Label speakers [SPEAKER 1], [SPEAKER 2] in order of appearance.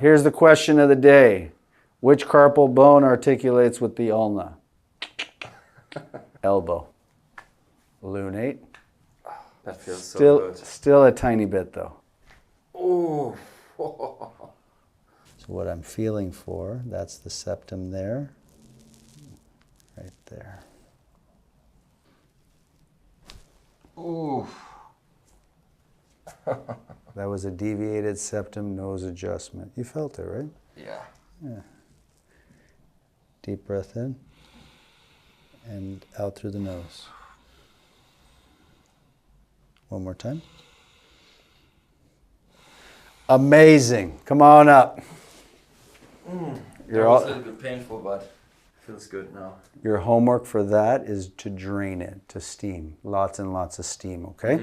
[SPEAKER 1] Here's the question of the day. Which carpal bone articulates with the ulna? Elbow. Lunate.
[SPEAKER 2] That feels so good.
[SPEAKER 1] Still a tiny bit though.
[SPEAKER 2] Oh.
[SPEAKER 1] So what I'm feeling for, that's the septum there. Right there.
[SPEAKER 2] Ooh.
[SPEAKER 1] That was a deviated septum nose adjustment. You felt it, right?
[SPEAKER 2] Yeah.
[SPEAKER 1] Yeah. Deep breath in and out through the nose. One more time. Amazing. Come on up.
[SPEAKER 2] That was a little bit painful, but feels good now.
[SPEAKER 1] Your homework for that is to drain it, to steam. Lots and lots of steam, okay?